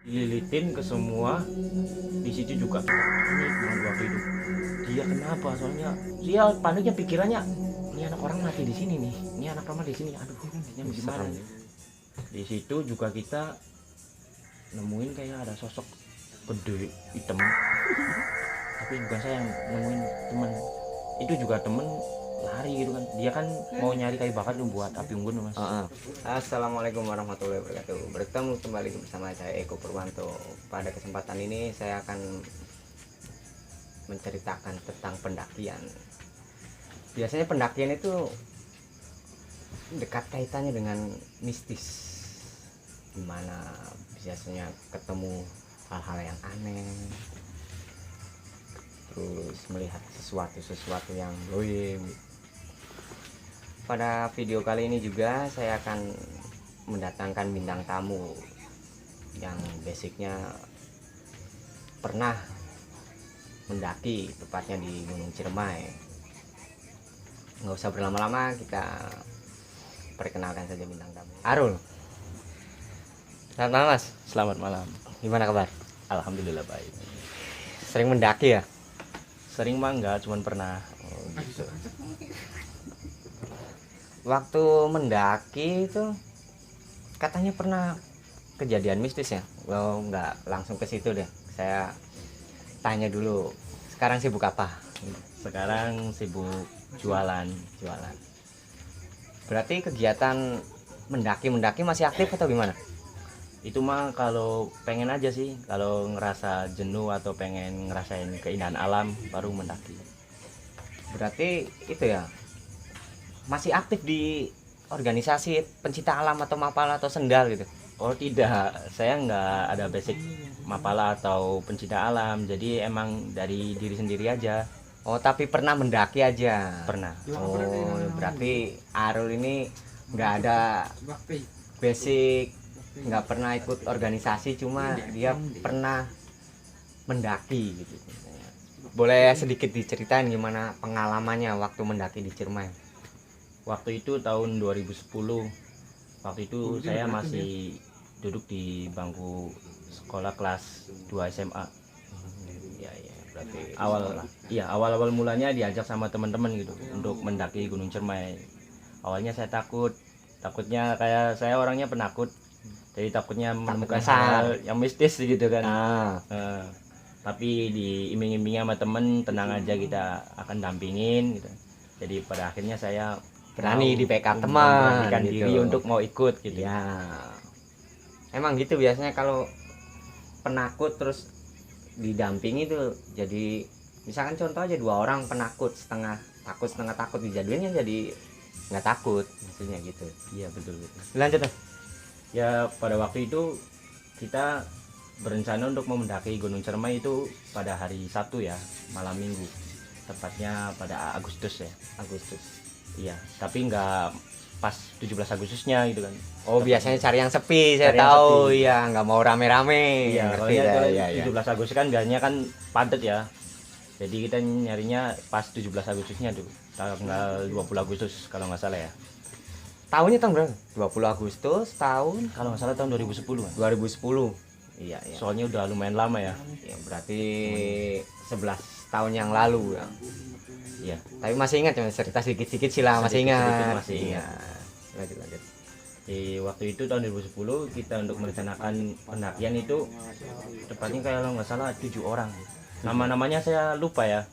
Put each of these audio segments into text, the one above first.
Lilitin ke semua. Di situ juga kita panik dengan waktu itu. Dia kenapa? Soalnya dia paniknya pikirannya ini anak orang mati di sini nih. Ini anak orang di sini. Aduh, ini gimana? Di situ juga kita nemuin kayak ada sosok gede hitam. Tapi bukan saya yang nemuin, temen. Itu juga temen lari gitu kan. Dia kan mau nyari kayu bakar tuh buat api unggun, Mas. Assalamualaikum warahmatullahi wabarakatuh. Bertemu kembali bersama saya Eko Purwanto. Pada kesempatan ini saya akan menceritakan tentang pendakian. Biasanya pendakian itu dekat kaitannya dengan mistis, dimana biasanya ketemu hal-hal yang aneh, terus melihat sesuatu yang goib. Pada video kali ini juga saya akan mendatangkan bintang tamu yang basicnya pernah mendaki, tepatnya di Gunung Ciremai. Nggak usah berlama-lama, kita perkenalkan saja bintang tamu. Arul. Selamat malam, Mas. Selamat malam. Gimana kabar? Alhamdulillah baik. Sering mendaki ya? Sering mah enggak, cuman pernah. Gitu. Waktu mendaki itu katanya pernah kejadian mistis ya? Lo nggak langsung ke situ deh. Saya tanya dulu. Sekarang sibuk apa? Sekarang sibuk jualan. Berarti kegiatan mendaki masih aktif atau gimana? Itu mah kalau pengen aja sih, kalau ngerasa jenuh atau pengen ngerasain keindahan alam baru mendaki. Berarti itu ya, masih aktif di organisasi pencinta alam atau Mapala atau Sendal gitu? Oh tidak, saya nggak ada basic mapala atau pencinta alam, jadi emang dari diri sendiri aja. Oh, tapi pernah mendaki aja? Pernah. Oh, berarti Arul ini nggak ada basic, nggak pernah ikut organisasi, cuma dia pernah mendaki gitu. Boleh sedikit diceritain gimana pengalamannya waktu mendaki di Ciremai? Waktu itu tahun 2010. Waktu itu saya masih duduk di bangku sekolah kelas 2 SMA. Ya, berarti Awal mulanya diajak sama teman-teman gitu untuk mendaki Gunung Ciremai. Awalnya saya takutnya kayak saya orangnya penakut, jadi takutnya menemukan hal yang mistis gitu kan. Tapi diiming-imingi sama temen, tenang aja kita akan dampingin gitu. Jadi pada akhirnya saya berani di PK teman gitu. Diri untuk mau ikut gitu ya. Emang gitu biasanya kalau penakut terus didampingi tuh, jadi misalkan contoh aja 2 orang penakut, setengah takut dijadinya jadi nggak takut, maksudnya gitu. Iya betul. Lanjut dong. Ya pada waktu itu kita berencana untuk mendaki Gunung Ciremai itu pada hari Sabtu ya, malam Minggu, tepatnya pada Agustus. Iya, tapi nggak pas 17 Agustusnya gitu kan. Oh, biasanya cari yang sepi, saya tahu ya, nggak mau rame-rame. Iya, kalau 17 Agustus kan biasanya kan padat ya. Jadi kita nyarinya pas 17 Agustusnya tuh, tanggal 20 Agustus kalau nggak salah ya. Tahunnya tahun berapa? 20 Agustus tahun? Kalau nggak salah tahun 2010 kan? 2010. Iya. Soalnya udah lumayan lama ya. Ya berarti 11 tahun yang lalu ya. Iya. Tapi masih ingat, cuma cerita sedikit-sedikit sih lah, masih ingat. Masih ingat. Lanjut. Di waktu itu tahun 2010 kita untuk merencanakan pendakian itu tepatnya kalau nggak salah 7 orang. Nama-namanya saya lupa ya.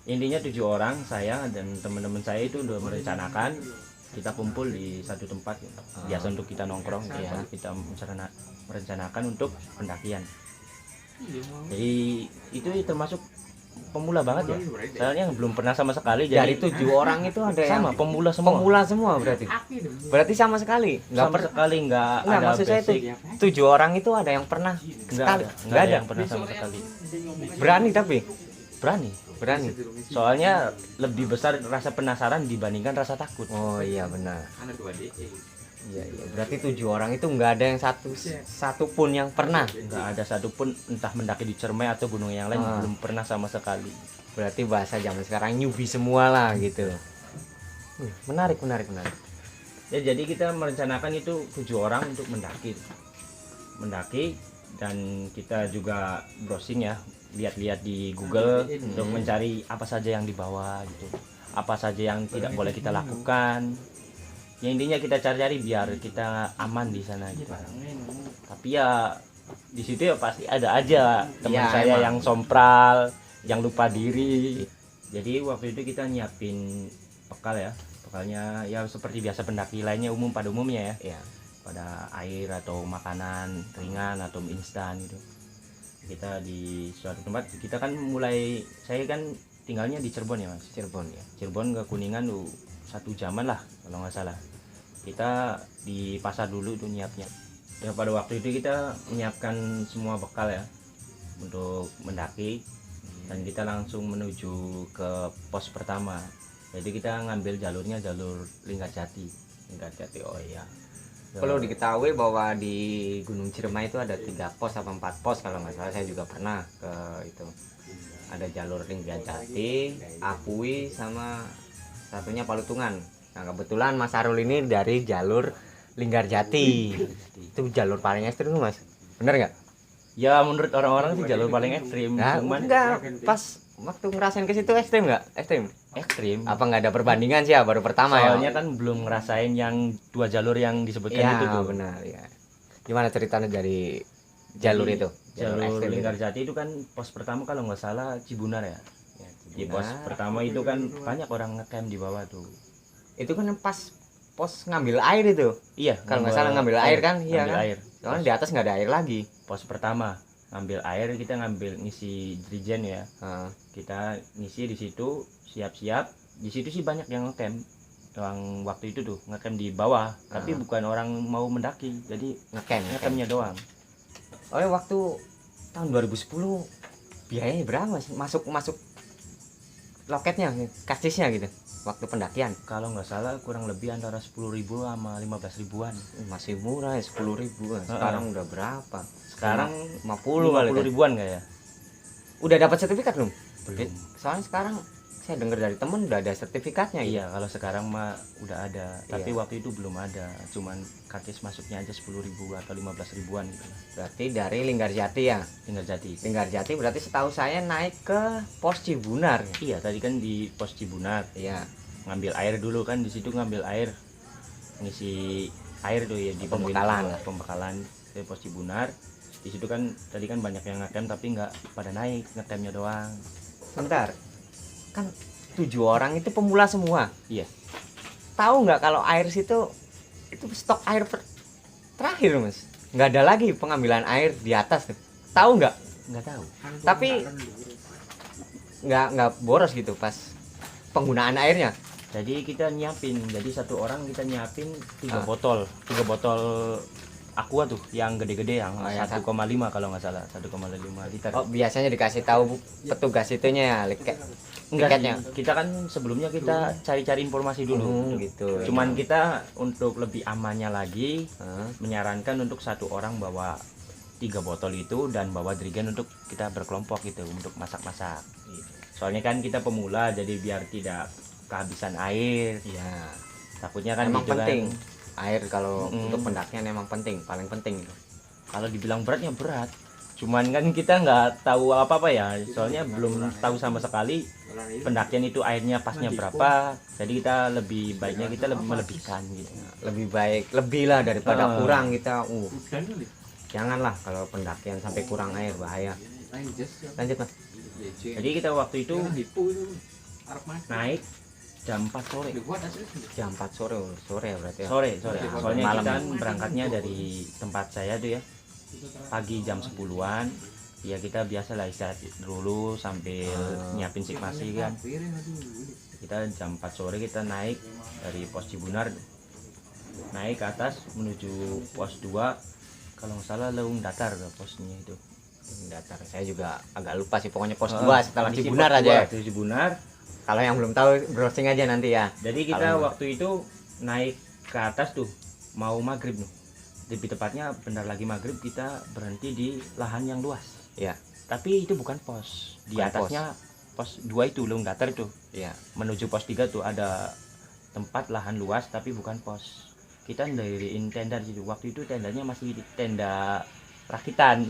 Intinya 7 orang, saya dan teman-teman saya itu udah merencanakan kita kumpul di satu tempat biasa untuk kita nongkrong ya. Kita merencanakan untuk pendakian. Jadi itu termasuk pemula banget ya, soalnya belum pernah sama sekali. Dari 7 orang itu ada sama yang pemula semua berarti sama sekali nggak ada maksud saya itu 7 orang itu ada yang pernah nggak ada yang pernah sama sekali. Berani soalnya lebih besar rasa penasaran dibandingkan rasa takut. Oh iya benar. Iya, berarti 7 orang itu nggak ada yang satu pun yang pernah. Nggak ada satupun, entah mendaki di Ciremai atau gunung yang lain, belum pernah sama sekali. Berarti bahasa zaman sekarang newbie semua lah gitu. Menarik. Ya jadi kita merencanakan itu 7 orang untuk mendaki. dan kita juga browsing ya, lihat-lihat di Google untuk mencari apa saja yang dibawa gitu, apa saja yang tidak boleh kita lakukan. Ya intinya kita cari-cari biar kita aman di sana gitu. Tapi ya di situ ya pasti ada aja teman Ya, saya emang. yang sompral, yang lupa diri. Jadi waktu itu kita nyiapin bekal ya, bekalnya ya seperti biasa pendaki lainnya pada umumnya ya, Iya. pada air atau makanan ringan atau mie instan gitu. Kita di suatu tempat, kita kan saya kan tinggalnya di Cirebon ya mas. Cirebon ya. Cirebon ke Kuningan tuh 1 jaman lah kalau nggak salah. Kita di pasar dulu tuh nyiapnya. Ya pada waktu itu kita menyiapkan semua bekal ya untuk mendaki, dan kita langsung menuju ke pos pertama. Jadi kita ngambil jalurnya jalur Linggarjati. Oh iya. Perlu diketahui bahwa di Gunung Ciremai itu ada 3 pos atau 4 pos kalau nggak salah, saya juga pernah ke itu. Ada jalur Linggarjati, Apui, sama satunya Palutungan. Nah kebetulan Mas Arul ini dari jalur Linggarjati. Itu jalur paling ekstrim tuh mas, bener nggak? Ya menurut orang-orang sih jalur paling ekstrim. Nah, Cuman enggak, pas waktu ngerasain ke situ ekstrim nggak? Ekstrim? ekstrim. Apa nggak ada perbandingan sih ya, baru pertama Soalnya ya? kan belum ngerasain yang 2 jalur yang disebutkan Iya itu tuh. benar ya. Gimana ceritanya dari jalur Jadi, itu? Jalur ekstrim itu? Linggarjati itu kan pos pertama kalau nggak salah Cibunar ya. Ya, Di pos Cibunar. pertama itu kan banyak orang ngecamp di bawah tuh. Itu kan pas pos ngambil air itu. Iya, Kalau nggak salah ngambil air kan? Iya Ngambil kan? air. Soalnya di atas nggak ada air lagi. Pos pertama ngambil air, kita ngambil ngisi drigen ya. Heeh. Kita ngisi di situ, siap-siap. Di situ sih banyak yang ngecamp. Yang waktu itu tuh ngecamp di bawah, tapi bukan orang mau mendaki. Jadi ngecamp. ngecampnya doang. Oh ya, waktu tahun 2010 biayanya berapa sih? Masuk loketnya, kastisnya gitu. Waktu pendakian Kalau nggak salah kurang lebih antara 10.000 sama 15 ribuan. masih murah ya, 10.000. Sekarang udah berapa? Sekarang 50 kali 50 kan? ribuan nggak ya? Udah dapat sertifikat belum? Belum. Soalnya sekarang saya dengar dari temen udah ada sertifikatnya gitu. Iya, kalau sekarang mah udah ada. Tapi Iya. waktu itu belum ada. Cuman kartis masuknya aja 10.000 atau 15 ribuan gitu. Berarti dari Linggarjati ya. Linggarjati. Linggarjati berarti setahu saya naik ke pos Cibunar. Iya, tadi kan di pos Cibunar. Iya. Ngambil air dulu kan, di situ ngambil air. Ngisi air tuh ya di Pembekalan. Pembekalan ke pos Cibunar. Di situ kan tadi kan banyak yang ngecamp tapi nggak pada naik, ngecampnya doang. Bentar. Kan 7 orang itu pemula semua. Iya. Tahu nggak kalau air situ itu stok air terakhir mas? Nggak ada lagi pengambilan air di atas tuh. Tahu nggak? Nggak tahu. Tapi nggak boros gitu pas penggunaan airnya. Jadi kita nyiapin, jadi satu orang kita nyiapin 3 Ah. botol, 3 botol aqua tuh yang gede-gede yang Oh, ya, 1,5 kalau nggak salah, 1,5 liter. Oh biasanya dikasih tahu petugas itunya ya, Enggak tiketnya. sih, kita kan sebelumnya kita cari-cari informasi dulu. Gitu. Cuman kita untuk lebih amannya lagi Hah? menyarankan untuk satu orang bawa 3 botol itu dan bawa drigen untuk kita berkelompok gitu untuk masak-masak. Soalnya kan kita pemula, jadi biar tidak kehabisan air. Iya. Takutnya kan Emang gitu penting. kan. Air kalau untuk pendakian emang penting, paling penting itu. Kalau dibilang beratnya berat, cuman kan kita nggak tahu apa-apa ya, soalnya belum tahu sama sekali pendakian itu airnya pasnya berapa. Jadi kita lebih baiknya kita lebih melebihkan gitu. Lebih baik lebih lah daripada Ah. kurang kita. Janganlah kalau pendakian sampai kurang air, bahaya. Lanjut mas. Jadi kita waktu itu naik jam 4 sore. Jam 4 sore, sore ya berarti ya. Sore. Soalnya Malam. kita berangkatnya dari tempat saya tuh ya pagi jam 10-an. Ya kita biasalah istirahat dulu sambil nyiapin sikmasi kan. Kita jam 4 sore kita naik dari pos Cibunar, naik ke atas menuju pos 2, kalau nggak salah Leung Datar ke posnya itu. Datar saya juga agak lupa sih, pokoknya pos 2 setelah Kondisi Cibunar pos aja ya. 2, itu Cibunar. Kalau yang belum tahu browsing aja nanti ya. Jadi kita Kalau- waktu itu naik ke atas tuh mau maghrib tuh. Lebih tepatnya bentar lagi maghrib kita berhenti di lahan yang luas. Iya. Tapi itu bukan pos. Di Bukan atasnya pos 2 itu Leung Datar itu. Iya. Menuju pos 3 tuh ada tempat lahan luas tapi bukan pos. Kita ndiriin tenda di situ. Waktu itu tendanya masih di tenda rakitan.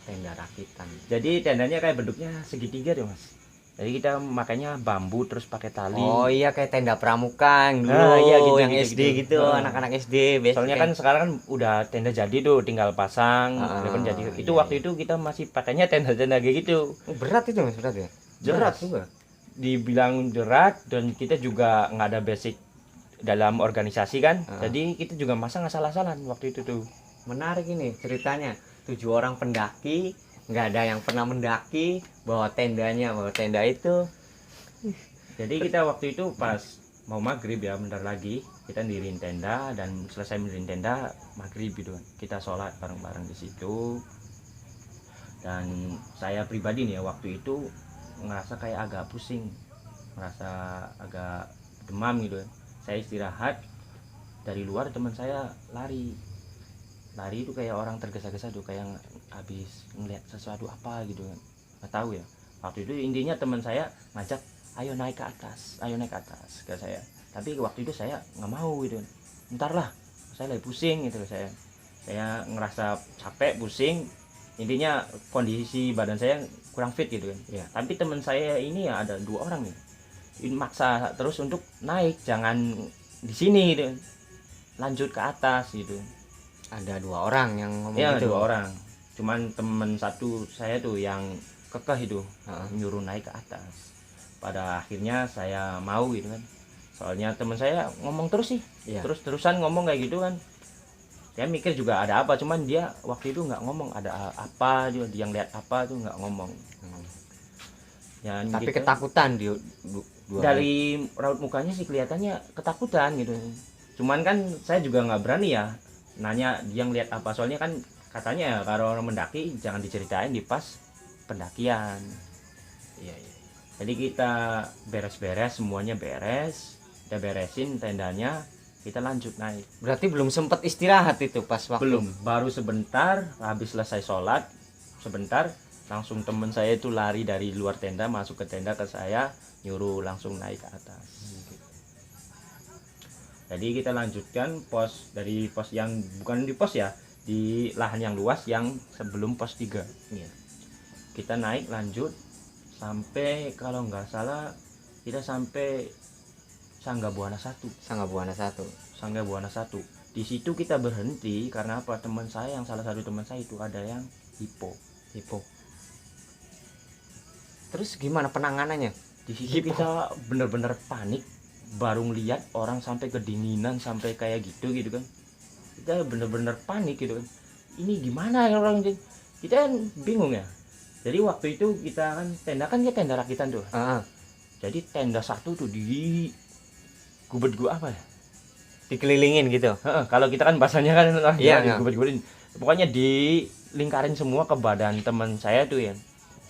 Tenda rakitan. Jadi tendanya kayak bentuknya segitiga tuh Mas. Jadi kita makanya bambu terus pakai tali. Oh iya, kayak tenda pramuka yang dulu. Nah, iya gitu, yang gitu, SD gitu, gitu. anak-anak SD biasanya. Soalnya kan sekarang kan udah tenda jadi tuh, tinggal pasang, udah kan jadi. Itu iya, waktu itu kita masih pakainya tenda-tenda kayak gitu. Berat itu Mas, berat ya? Berat juga. Dibilang berat, dan kita juga nggak ada basic dalam organisasi kan. Jadi kita juga masa asal-asalan waktu itu tuh. Menarik ini ceritanya. 7 orang pendaki, nggak ada yang pernah mendaki, bawa tenda itu. Jadi kita waktu itu pas mau maghrib ya, bentar lagi kita diriin tenda, dan selesai mendiriin tenda maghrib gitu kan. Kita sholat bareng-bareng di situ. Dan saya pribadi nih ya, waktu itu ngerasa kayak agak pusing, ngerasa agak demam gitu kan. Saya istirahat, dari luar teman saya lari itu kayak orang tergesa-gesa tuh, kayak habis ngeliat sesuatu apa gitu kan, nggak tahu ya. Waktu itu intinya teman saya ngajak, ayo naik ke atas ke saya. Tapi waktu itu saya nggak mau gitu, ntar lah, saya lagi pusing gitu. Saya ngerasa capek, pusing, intinya kondisi badan saya kurang fit gitu kan ya. Tapi teman saya ini ya ada 2 orang nih, ini maksa terus untuk naik, jangan di sini gitu, lanjut ke atas gitu. Ada 2 orang yang ngomong Ya, gitu. 2 orang. Cuman teman satu saya tuh yang kekeh itu, nyuruh naik ke atas. Pada akhirnya saya mau gitu kan. Soalnya teman saya ngomong terus sih, terus-terusan ngomong kayak gitu kan. Saya mikir juga ada apa, cuman dia waktu itu nggak ngomong ada apa, dia yang lihat apa tuh nggak ngomong. Ya, tapi gitu. Ketakutan dia dari raut mukanya sih kelihatannya ketakutan gitu. Cuman kan saya juga nggak berani ya nanya dia ngeliat apa, soalnya kan katanya kalau orang mendaki jangan diceritain di pas pendakian. Iya. Jadi kita beres-beres, semuanya beres, kita beresin tendanya, kita lanjut naik. Berarti belum sempat istirahat itu pas waktu? Belum, baru sebentar, habis selesai sholat sebentar, langsung temen saya itu lari dari luar tenda masuk ke tenda ke saya, nyuruh langsung naik ke atas. Jadi kita lanjutkan dari pos yang bukan di pos ya, di lahan yang luas yang sebelum pos 3. Iya. Kita naik lanjut sampai, kalau nggak salah kita sampai Sangga Buana 1. Di situ kita berhenti karena apa? Teman saya, yang salah satu teman saya itu ada yang hipo. Terus gimana penanganannya? Di situ kita bener-bener panik, baru ngeliat orang sampai kedinginan, sampai kayak gitu kan. Kita bener-bener panik gitu kan. Ini gimana ya orang, kita kan bingung ya. Jadi waktu itu kita kan tenda rakitan tuh. Jadi tenda satu tuh di gubet apa ya? Dikelilingin gitu. Kalau kita kan bahasanya kan digubet-gubetin. Pokoknya dilingkarin semua ke badan teman saya tuh ya.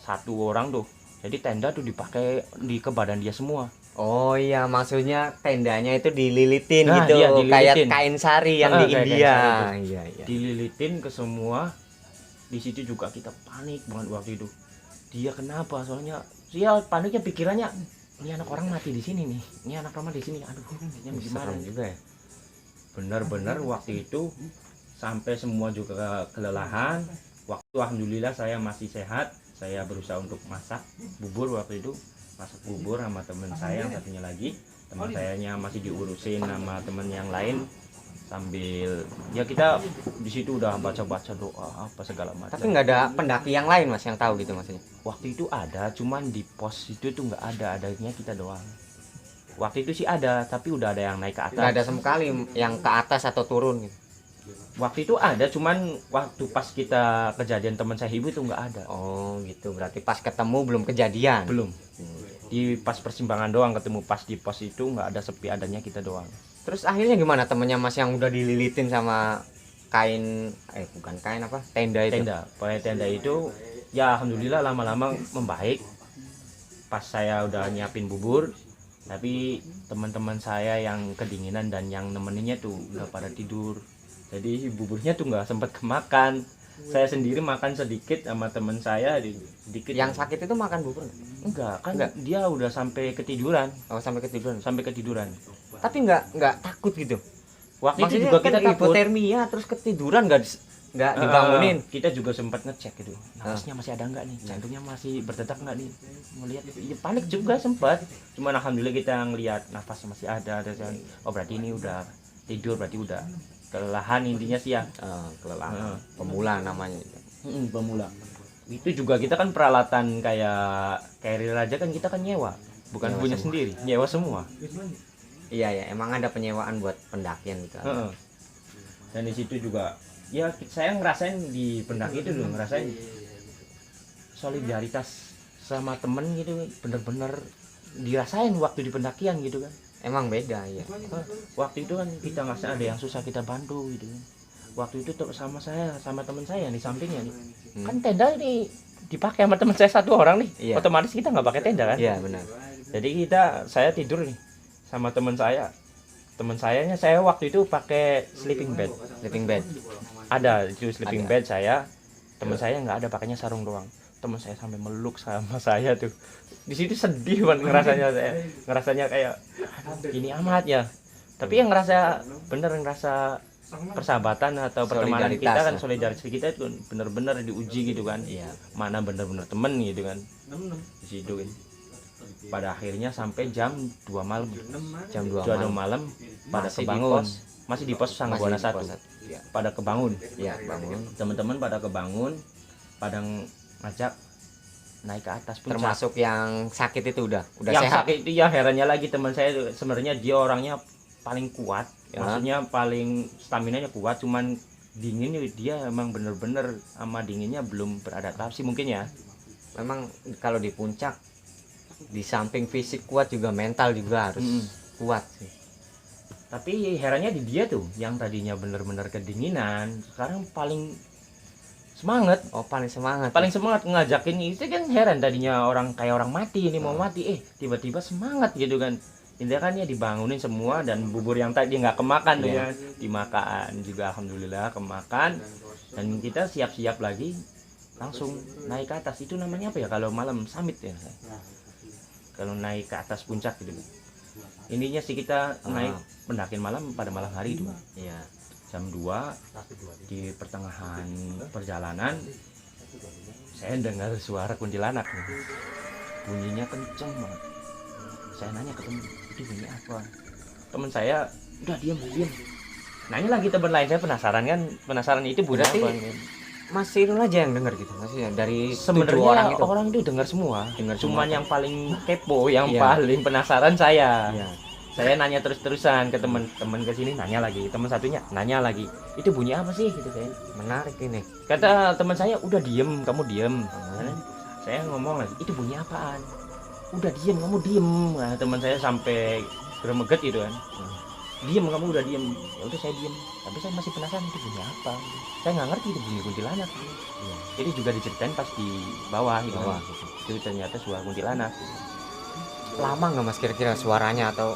1 orang tuh. Jadi tenda tuh dipakai ke badan dia semua. Oh iya, maksudnya tendanya itu dililitin Nah, gitu, iya, dililitin. kayak kain sari yang di India. Iya. Dililitin ke semua. Di situ juga kita panik banget waktu itu. Dia kenapa? Soalnya dia paniknya, pikirannya ini anak orang mati di sini nih. Ini anak orang di sini. Aduh, ini gimana juga ya. Benar-benar waktu itu sampai semua juga kelelahan. Waktu alhamdulillah saya masih sehat. Saya berusaha untuk masak bubur waktu itu. Masak bubur sama teman saya yang satunya lagi. Teman sayanya masih diurusin sama teman yang lain, sambil ya kita di situ udah baca-baca doa apa segala macam. Tapi nggak ada pendaki yang lain Mas yang tahu gitu maksudnya? Waktu itu ada, cuman di pos itu tuh nggak ada, adanya kita doang. Waktu itu sih ada, tapi udah ada yang naik ke atas. Nggak ada sama sekali yang ke atas atau turun gitu. Waktu itu ada, cuman waktu pas kita kejadian teman saya ibu itu nggak ada. Oh gitu, berarti pas ketemu belum kejadian? Belum. Di pas persimpangan doang ketemu, pas di pos itu nggak ada, sepi, adanya kita doang. Terus akhirnya gimana temennya Mas yang udah dililitin sama kain, bukan kain apa? Tenda itu? Tenda itu ya alhamdulillah lama-lama membaik. Pas saya udah nyiapin bubur, tapi teman-teman saya yang kedinginan dan yang nemeninnya tuh udah pada tidur. Jadi buburnya tuh nggak sempat kemakan. Saya sendiri makan sedikit sama teman saya sedikit. Yang sakit itu makan bubur? Enggak, dia udah sampai ketiduran. Oh, sampai ketiduran. Tapi nggak takut gitu. Waktu Maksudnya itu juga kan kita takut. hipotermia terus ketiduran, nggak nggak dibangunin. Kita juga sempat ngecek gitu, nafasnya masih ada nggak nih, jantungnya masih berdetak nggak nih, melihat ya, panik juga sempat, cuman alhamdulillah kita ngelihat nafasnya masih ada kan. Oh berarti ini udah tidur, berarti udah kelelahan intinya sih ya. Kelelahan. Pemula namanya. Pemula. Itu juga kita kan peralatan kayak carrier aja kan kita kan nyewa, bukan Nyewa punya semua. sendiri, nyewa semua. Iya ya, emang ada penyewaan buat pendakian gitu. Dan di situ juga ya saya ngerasain di pendaki itu dulu, ngerasain solidaritas sama temen gitu, bener-bener dirasain waktu di pendakian gitu kan. Emang beda ya. Waktu itu kan kita ngerasa ada yang susah kita bantu gitu kan. Waktu itu sama saya, sama teman saya di sampingnya nih, kan tenda ini dipakai sama teman saya satu orang nih. Iya. Otomatis kita nggak pakai tenda kan. Iya benar. Jadi saya tidur nih sama teman saya. Teman sayanya saya waktu itu pakai sleeping bed. Sleeping bed. Ada itu sleeping Ada. bed saya. Teman saya nggak ada, pakainya sarung doang. Teman saya sampai meluk sama saya tuh. Di situ sedih banget ngerasanya saya. Ngerasanya kayak ini amat ya. Tapi yang ngerasa bener ngerasa persahabatan atau pertemanan Solidaritas, kita kan, ya. solidaritas kita itu bener-bener diuji gitu kan. Iya. Mana bener-bener temen gitu kan. Di situ kan. Pada akhirnya sampai jam 2 malam. Jam 2 Jam 2 malam. malam pada Masih di kebangun. pos. Masih di pos Masih Sangguana di 1. pos satu. Iya. Pada kebangun. Iya, bangun. Teman-teman pada kebangun, pada ngajak naik ke atas puncak. Termasuk yang sakit itu udah yang sehat. sakit itu ya, herannya lagi teman saya itu sebenarnya dia orangnya paling kuat, Ya. maksudnya paling staminanya kuat, cuman dingin dia emang bener-bener sama dinginnya belum beradaptasi mungkin ya. Memang kalau di puncak di samping fisik kuat juga mental juga harus kuat sih. Tapi herannya di dia tuh yang tadinya bener-bener kedinginan sekarang paling semangat. Oh, paling semangat. Paling semangat ngajakin itu kan. Heran tadinya orang kayak orang mati ini mau mati, tiba-tiba semangat gitu kan. Intinya kan ya dibangunin semua, dan bubur yang tadi nggak kemakan tuh Iya. ya dimakan juga, alhamdulillah kemakan. Dan kita siap-siap lagi langsung naik ke atas. Itu namanya apa ya kalau malam summit ya, kalau naik ke atas puncak gitu. Ininya sih kita naik pendakian malam pada malam hari itu. Iya. Jam 2 di pertengahan perjalanan saya dengar suara kuntilanak nih. Bunyinya kenceng banget. Saya nanya ke temen, itu bunyi apa? Temen saya udah diam. Nanya lagi temen lain, saya penasaran itu bunyi Berarti apa? masih itu aja yang dengar gitu, masih dari 7 Sebenarnya orang itu dengar semua. Dengar Cuman semua. yang paling kepo, yang Iya. paling penasaran saya. Iya. Saya nanya terus-terusan ke teman-teman ke sini, nanya lagi, teman satunya nanya lagi, itu bunyi apa sih gitu saya. Menarik ini. Kata teman saya, udah diem, kamu diem. Saya ngomong lagi, itu bunyi apaan? Udah diem, kamu diem. Nah, teman saya sampai gremeget gitu kan. Diem, kamu udah diem. Ya udah saya diem. Tapi saya masih penasaran itu bunyi apa. Saya nggak ngerti itu bunyi kuntilanak. Iya. Itu juga diceritain pas di bawah gitu. Bawah, Kan. Itu ternyata suara kuntilanak. Lama nggak mas kira-kira suaranya atau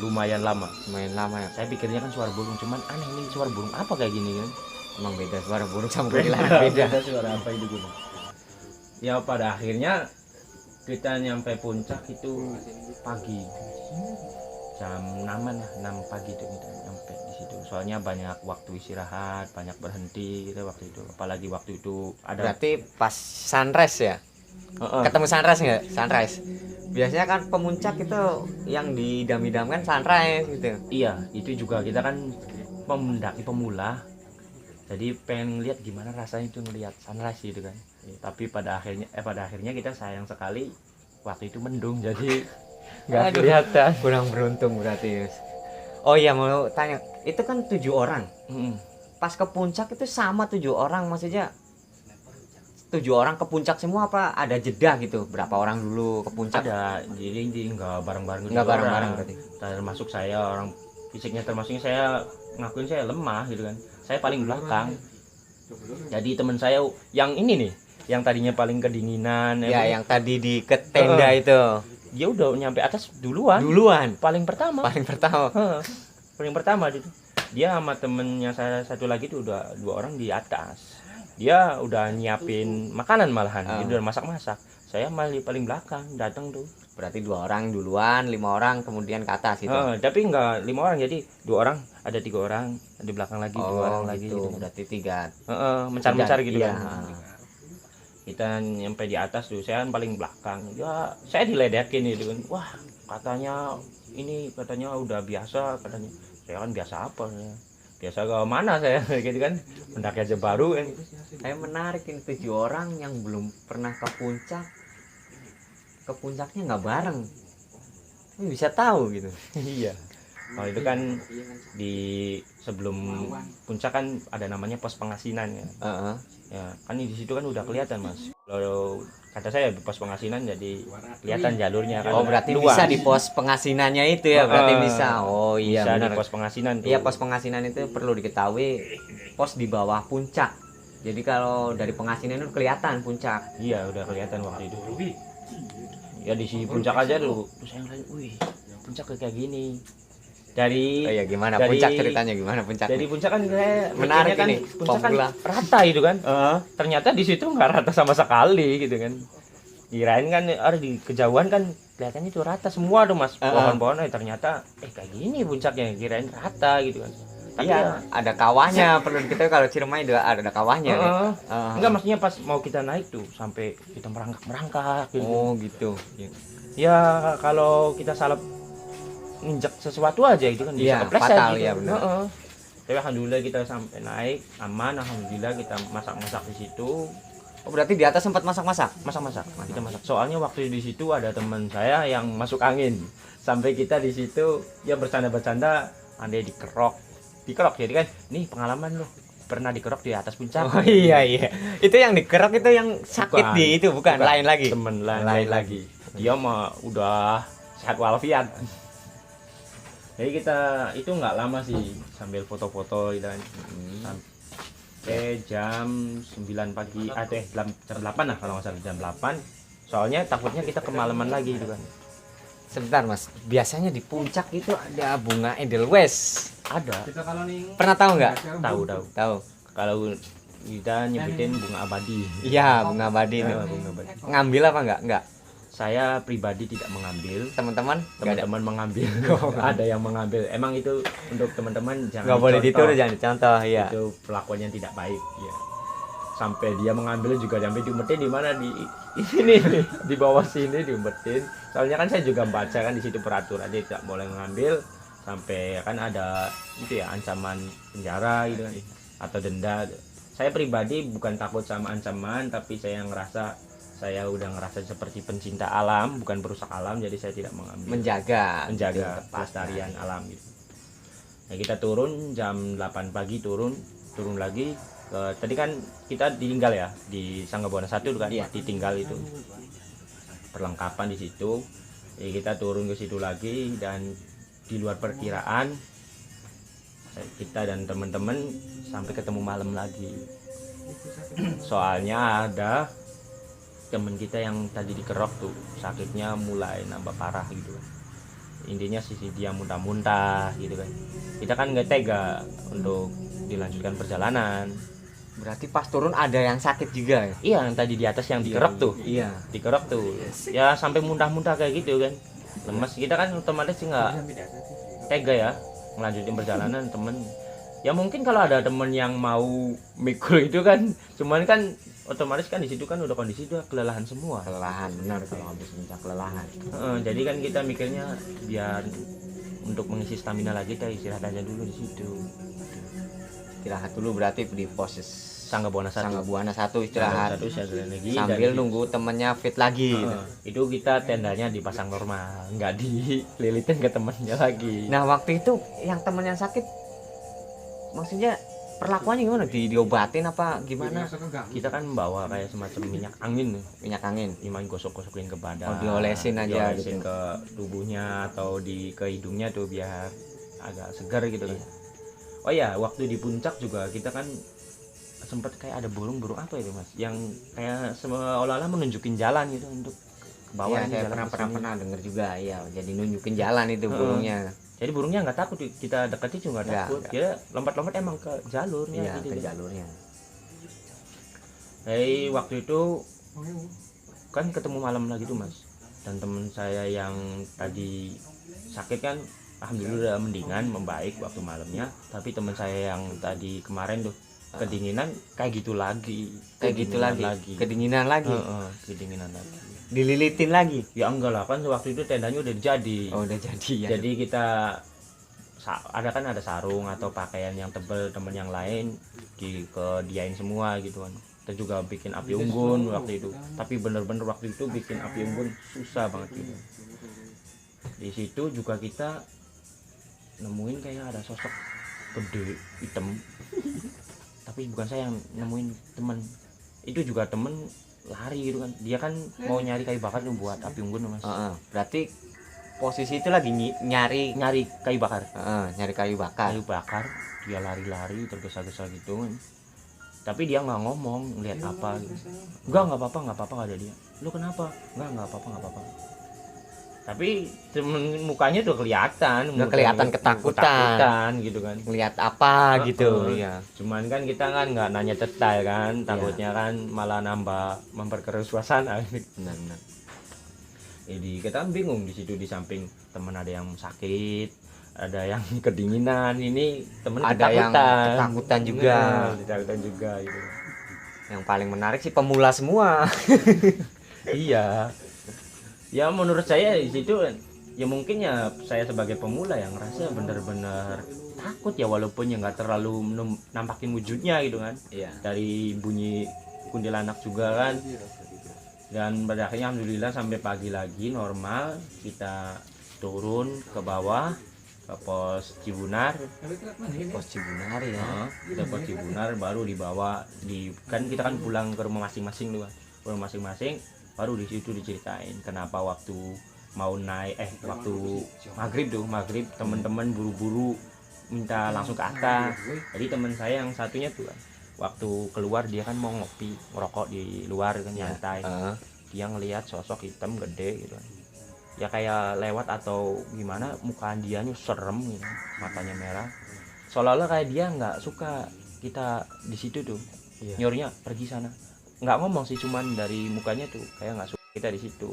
Lumayan lama. lumayan lama ya? Saya pikirnya kan suara burung, cuman aneh ini suara burung apa kayak gini kan. Emang beda suara burung sama kuntilanak beda. Suara apa itu gitu. Ya pada akhirnya kita nyampe puncak itu pagi. Jam 6-an lah, 6 pagi itu kita nyampe di situ. Soalnya banyak waktu istirahat, banyak berhenti gitu waktu itu. Apalagi waktu itu ada Berarti pas sunrise ya? Ketemu sunrise nggak? Sunrise. Biasanya kan pemuncak itu yang didam-idamkan sunrise gitu. Iya, itu juga kita kan mendaki pemula. Jadi pengen lihat gimana rasanya itu ngelihat sunrise gitu kan. Tapi pada akhirnya kita sayang sekali waktu itu mendung, jadi nggak Aduh, kelihatan. kurang beruntung berarti. Oh iya, mau tanya, itu kan 7 orang. Pas ke puncak itu sama 7 orang, maksudnya 7 orang ke puncak semua apa ada jeda gitu? Berapa orang dulu ke puncak? Ada, jadi nggak bareng-bareng. Nggak bareng-bareng berarti. Termasuk saya, orang fisiknya termasuknya saya ngakuin saya lemah gitu kan. Saya paling belakang. Jadi teman saya yang ini nih, yang tadinya paling kedinginan, Ya, yang tadi di ke tenda itu. dia udah nyampe atas duluan. Paling pertama. Paling pertama. Paling pertama itu. Dia sama temennya saya satu lagi tuh udah 2 orang di atas. Dia udah nyiapin makanan malahan, dia udah masak-masak. Saya malah paling belakang datang tuh. Berarti 2 orang duluan, 5 orang kemudian ke atas gitu. Tapi enggak 5 orang, jadi 2 orang, ada 3 orang di belakang lagi, 2 orang lagi gitu. gitu. Berarti 3 mencar-mencar gitu iya. kan. Kita nyampe di atas tuh, saya kan paling belakang. Ya, saya diledekin gitu kan. Wah, katanya udah biasa katanya. Saya kan biasa apa ya? Biasa ke mana saya gitu kan. Mendaki aja baru kan. Saya menarik ini 7 orang yang belum pernah ke puncak. Ke puncaknya nggak bareng. Ini bisa tahu gitu. Iya. Kalau itu kan di sebelum puncak kan ada namanya pos pengasinan ya. Ya, kan di situ kan udah kelihatan, Mas. Kalau kata saya pos pengasinan jadi kelihatan jalurnya kan. Oh, berarti luas. bisa di pos pengasinannya itu ya, berarti bisa. Oh iya, bisa benar. di pos pengasinan tuh. Iya, pos pengasinan itu perlu diketahui pos di bawah puncak. Jadi kalau dari pengasinan itu kelihatan puncak. Iya, udah kelihatan waktu itu. Ya di sini puncak aja dulu. Terus saya ngeliat, wih, puncak kayak gini. Dari Oh iya, gimana puncak ceritanya, gimana puncak? Dari puncak kan saya menarik kan, ini, puncak kan pemula. rata itu kan. Ternyata di situ nggak rata sama sekali gitu kan. Kirain kan ada di kejauhan kan kelihatannya itu rata semua tuh, Mas. Pohon-pohon ternyata kayak gini puncaknya, kirain rata gitu kan. Tapi iya, ada kawahnya, perlu diketahui kalau Ciremai ada kawahnya. Enggak, maksudnya pas mau kita naik tuh sampai kita merangkak gitu. Oh gitu. Ya kalau kita salah nginjak sesuatu aja gitu kan bisa kepleset fatal, gitu. Ya benar. Tapi alhamdulillah kita sampai naik aman, alhamdulillah kita masak-masak di situ. Oh, berarti di atas sempat masak-masak. Kita masak. Soalnya waktu di situ ada teman saya yang masuk angin. Sampai kita di situ ya bercanda-bercanda, andai dikerok. Jadi kan, nih pengalaman loh. Pernah dikerok di atas puncak. Oh iya. Itu yang dikerok itu yang sakit bukan lain lagi. Temen lain lagi. Dia mah udah sehat walafiat. Jadi kita itu nggak lama sih sambil foto-foto gitu kan. Sampai jam 9 pagi jam 8 lah kalau nggak salah, jam 8. Soalnya takutnya kita kemalaman lagi gitu kan. Sebentar, Mas. Biasanya di puncak itu ada bunga Edelweiss. Ada. Pernah tahu nggak? Tahu. Kalau kita nyebutin bunga abadi. Iya, bunga abadi itu. Bunga abadi. Ngambil apa enggak? Saya pribadi tidak mengambil. Teman-teman mengambil. Ada yang mengambil. Emang itu untuk teman-teman jangan nggak boleh ditiru, jangan dicontoh ya. Itu pelakuan yang tidak baik ya. Sampai dia mengambil juga sampai diumpetin di mana, di sini di bawah sini diumpetin. Soalnya kan saya juga baca kan di situ peraturan dia tidak boleh mengambil, sampai kan ada itu ya ancaman penjara gitu kan atau denda. Saya pribadi bukan takut sama ancaman, tapi saya udah ngerasa seperti pencinta alam, bukan perusak alam, jadi saya tidak mengambil. Menjaga pelestarian alam gitu. Nah, kita turun jam 8 pagi, turun lagi. Tadi kan kita ditinggal ya di Sanggabuana 1 kan, ditinggal itu perlengkapan di situ. Jadi kita turun ke situ lagi, dan di luar perkiraan kita dan teman-teman sampai ketemu malam lagi. Soalnya ada temen kita yang tadi dikerok tuh sakitnya mulai nambah parah gitu kan. Intinya sisi dia muntah-muntah gitu kan. Kita kan nggak tega untuk dilanjutkan perjalanan. Berarti pas turun ada yang sakit juga ya? Iya, yang tadi di atas yang dikerok tuh. Iya. Dikerok tuh. Ya sampai muntah-muntah kayak gitu kan. Lemes. Kita kan otomatis nggak tega ya melanjutin perjalanan temen. Ya mungkin kalau ada temen yang mau mikul itu kan, cuman kan otomatis kan di situ kan udah kondisi udah kelelahan semua. Kelelahan, benar, kalau habis puncak kelelahan. Jadi kan kita mikirnya biar untuk mengisi stamina lagi kita istirahat aja dulu di situ. Istirahat dulu berarti di pos Sanggabuana 1 istirahat. Lagi, sambil nunggu temennya fit lagi. Itu kita tendanya dipasang normal, nggak dililitin ke temennya lagi. Nah waktu itu yang temennya sakit, maksudnya perlakuannya gimana? Diobatin apa gimana? Kita kan bawa kayak semacam minyak angin, dimain gosok-gosokin ke badan. Diolesin aja diolesin gitu. Ke tubuhnya atau ke hidungnya tuh biar agak segar gitu kan. Oh ya, waktu di puncak juga kita kan sempat kayak ada burung apa itu, Mas, yang kayak seolah-olah menunjukin jalan gitu untuk ke bawah. Saya pernah denger juga ya, jadi nunjukin jalan itu burungnya. Jadi burungnya nggak takut kita dekati juga nggak takut. Dia lompat-lompat emang ke jalurnya. Iya, gitu, ke jalurnya. Waktu itu kan ketemu malam lagi tuh, Mas. Dan teman saya yang tadi sakit kan alhamdulillah udah mendingan, membaik waktu malamnya. Tapi teman saya yang tadi kemarin tuh kedinginan kayak gitu lagi, kedinginan lagi. Kedinginan lagi. Dililitin lagi? Ya enggak lah, kan waktu itu tendanya udah jadi. Oh, udah jadi ya. Jadi kita ada sarung atau pakaian yang tebal, teman yang lain diain semua gitu kan. Kita juga bikin api unggun waktu itu. Tapi bener-bener waktu itu bikin api unggun susah banget gitu. Di situ juga kita nemuin kayak ada sosok gede hitam. Tapi bukan saya yang nemuin, teman itu juga temen lari gitu kan. Dia kan mau nyari kayu bakar tuh buat api unggun Mas. Berarti posisi itu lagi nyari kayu bakar. Nyari kayu bakar. Dia lari-lari tergesa-gesa gitu kan. Tapi dia nggak ngomong, ngeliat apa gitu. Nggak apa-apa nggak ada dia. Lu kenapa? Nggak apa-apa. Tapi mukanya tuh kelihatan ketakutan gitu kan. Ngeliat apa gitu. Iya. Cuman kan kita kan nggak nanya detail kan, takutnya kan malah nambah memperkeruh suasana. Benar. Jadi kita kan bingung di situ, di samping teman ada yang sakit, ada yang kedinginan, ini teman ada yang ketakutan juga. Gitu. Yang paling menarik sih pemula semua. Iya. Ya menurut saya di situ ya mungkin ya saya sebagai pemula yang ngerasa benar-benar takut ya, walaupun ya nggak terlalu nampakin wujudnya gitu kan. Iya. Dari bunyi kuntilanak juga kan. Dan pada akhirnya alhamdulillah sampai pagi lagi normal, kita turun ke bawah ke pos Cibunar ya. Kita pos Cibunar baru dibawa kan kita kan pulang ke rumah masing-masing tuh kan. Rumah masing-masing baru di situ diceritain kenapa waktu mau naik waktu maghrib teman-teman buru-buru minta langsung ke atas. Jadi teman saya yang satunya tuh kan, waktu keluar dia kan mau ngopi ngerokok di luar kan nyantai. Dia ngelihat sosok hitam gede gitu, ya kayak lewat atau gimana, mukaan dia nih serem gitu, matanya merah, seolah-olah kayak dia nggak suka kita di situ tuh. Nyuruhnya pergi sana, nggak ngomong sih, cuman dari mukanya tuh kayak nggak suka kita di situ.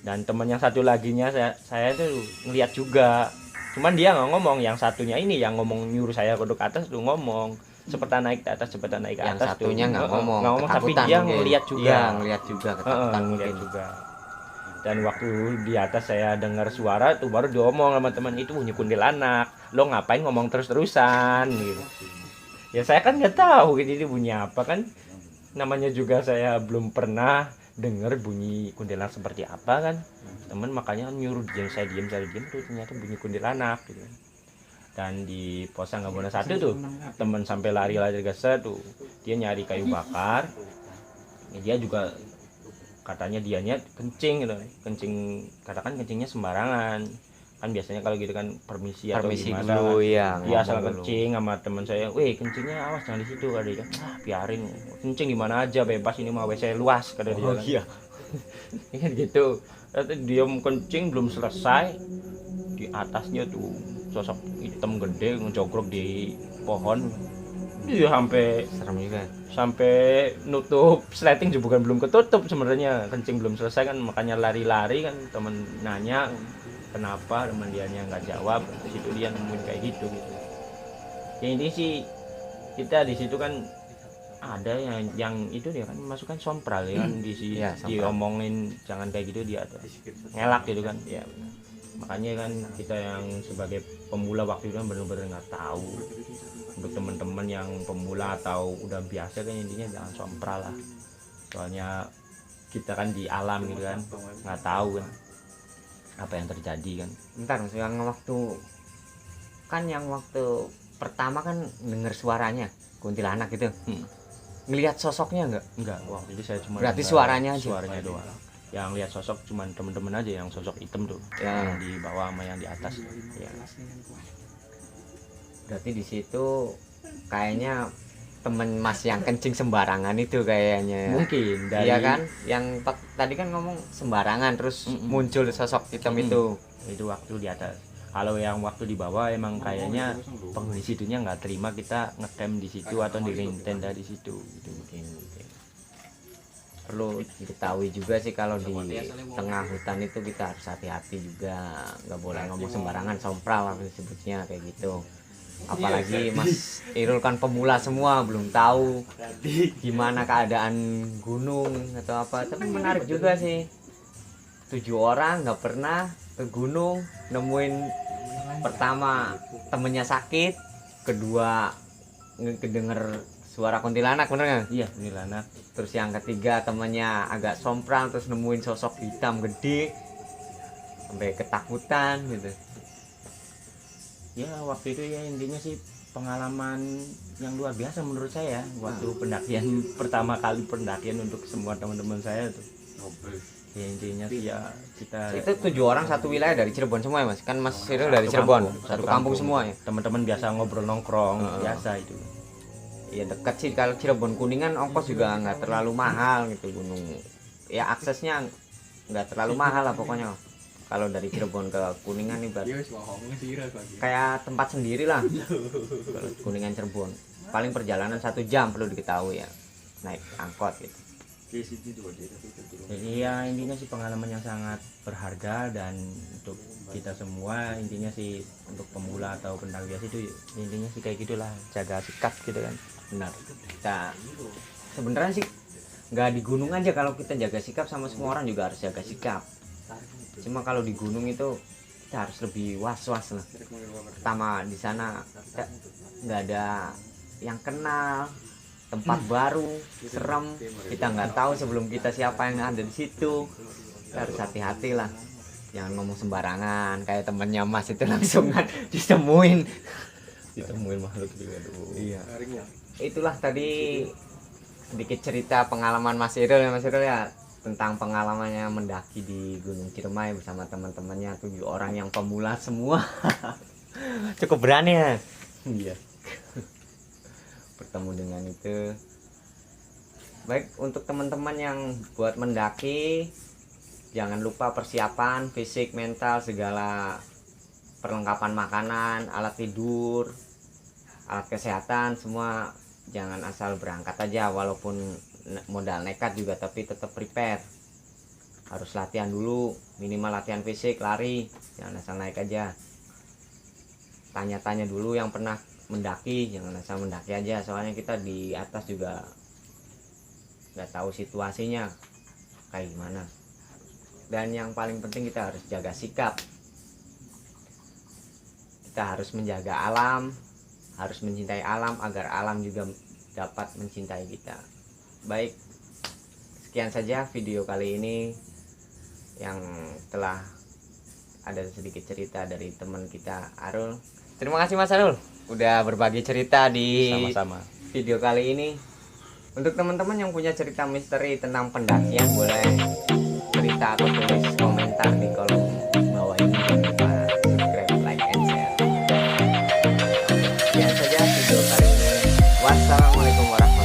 Dan teman yang satu laginya saya tuh ngeliat juga, cuman dia nggak ngomong. Yang satunya ini yang ngomong nyuruh saya ke atas tuh ngomong cepetan naik ke atas yang satunya nggak ngomong tapi dia ngeliat juga. Ngeliat juga ketakutan mungkin juga. Dan waktu di atas saya dengar suara tuh baru diomong sama teman, itu bunyi kuntilanak, lo ngapain ngomong terus-terusan gitu. Ya saya kan nggak tahu gitu, ini bunyi apa kan, namanya juga saya belum pernah dengar bunyi kuntilanak seperti apa kan. Temen makanya nyuruh saya diam tuh, ternyata bunyi kuntilanak gitu. Dan di pos Anggabona 1 tuh temen sampai lari-lari gesa tuh, dia nyari kayu bakar. Dia juga katanya dianya kencing gitu, katakan kencingnya sembarangan kan. Biasanya kalau gitu kan permisi atau gimana dulu, ya, dia asal kencing sama teman saya, weh kencingnya awas jangan di situ, kata dia. Biarin kencing di mana aja bebas, ini mah WC luas, kata dia. Iya. Kan gitu. Dia kencing belum selesai, di atasnya tuh sosok hitam gede ngejogrok di pohon. Iya, sampai serem juga, sampai nutup sleting juga bukan, belum ketutup sebenarnya, kencing belum selesai kan, makanya lari-lari kan. Temen nanya kenapa, teman dianya nggak jawab, di situ dia nemuin kayak gitu. Ya ini sih kita di situ kan ada yang itu dia kan masukkan sompral ya kan, diomongin jangan kayak gitu, dia ngelak gitu kan. Ya makanya kan kita yang sebagai pemula waktu itu kan benar-benar nggak tahu. Untuk teman-teman yang pemula atau udah biasa kan intinya jangan sompral lah, soalnya kita kan di alam gitu kan, nggak tahu kan apa yang terjadi kan. Bentar Mas, yang waktu pertama kan denger suaranya kuntilanak gitu, ngelihat sosoknya enggak? Waktu itu saya cuma berarti suaranya doang. Yang lihat sosok cuma temen-temen aja, yang sosok hitam tuh yang di bawah sama yang di atas ya. Berarti di situ kayaknya temen Mas yang kencing sembarangan itu kayaknya. Mungkin dari, iya kan, yang tadi kan ngomong sembarangan terus muncul sosok hitam itu waktu di atas. Kalau yang waktu di bawah emang kayaknya penghuni situnya nggak terima kita ngecamp di situ atau di tenda di situ gitu mungkin. perlu diketahui juga sih kalau di tengah hutan itu kita harus hati-hati juga, nggak boleh ngomong sembarangan, sompral apa disebutnya kayak gitu. Apalagi Mas Irul kan pemula semua, belum tahu gimana keadaan gunung atau apa. Tapi menarik juga sih, 7 orang nggak pernah ke gunung, nemuin pertama temennya sakit, kedua kedenger suara kuntilanak, bener nggak? Iya, kuntilanak. Terus yang ketiga temennya agak sompral, terus nemuin sosok hitam gede sampai ketakutan gitu. Ya waktu itu ya intinya sih pengalaman yang luar biasa menurut saya waktu pendakian pertama kali pendakian untuk semua teman-teman saya tuh. Ya intinya sih ya kita Itu 7 orang satu wilayah dari Cirebon semua ya Mas? Kan Mas Irul dari Cirebon, satu kampung semua ya? Teman-teman biasa ngobrol nongkrong biasa itu. Iya dekat sih, kalau Cirebon Kuningan ongkos juga nggak terlalu mahal gitu, gunung ya aksesnya nggak terlalu mahal lah pokoknya. Kalau dari Cirebon ke Kuningan nih kayak tempat sendiri lah. Kalau Kuningan Cirebon paling perjalanan 1 jam perlu diketahui ya, naik angkot gitu. Jadi ya intinya sih pengalaman yang sangat berharga, dan untuk kita semua intinya sih untuk pemula atau pendaki biasa itu intinya sih kayak gitulah, jaga sikap gitu kan. Benar, kita sebenarnya sih nggak di gunung aja kalau kita jaga sikap, sama semua orang juga harus jaga sikap. Cuma kalau di gunung itu kita harus lebih was-was lah. Pertama di sana kita nggak ada yang kenal, tempat baru, serem, kita nggak tahu sebelum kita siapa yang ada di situ. Kita harus hati-hati lah, jangan ngomong sembarangan. Kayak temennya Mas itu langsung ditemuin makhluk juga tuh. Iya. Itulah tadi sedikit cerita pengalaman Mas Irul ya, Mas Irul ya, tentang pengalamannya mendaki di Gunung Ciremai bersama teman-temannya, 7 orang yang pemula semua. Cukup berani ya. Iya. Bertemu dengan itu. Baik, untuk teman-teman yang buat mendaki, jangan lupa persiapan fisik, mental, segala perlengkapan makanan, alat tidur, alat kesehatan, semua jangan asal berangkat aja. Walaupun modal nekat juga, tapi tetap prepare. Harus latihan dulu, minimal latihan fisik, lari, jangan asal naik aja. Tanya-tanya dulu yang pernah mendaki, jangan asal mendaki aja, soalnya kita di atas juga nggak tahu situasinya kayak gimana. Dan yang paling penting kita harus jaga sikap, kita harus menjaga alam, harus mencintai alam agar alam juga dapat mencintai kita. Baik, sekian saja video kali ini yang telah ada sedikit cerita dari teman kita Arul. Terima kasih Mas Arul udah berbagi cerita di Sama-sama. video kali ini. Untuk teman-teman yang punya cerita misteri tentang pendakian, boleh cerita atau tulis komentar di kolom bawah ini. Jangan lupa subscribe, like, and share. Sekian saja video kali ini. Wassalamualaikum warahmatullahi wabarakatuh.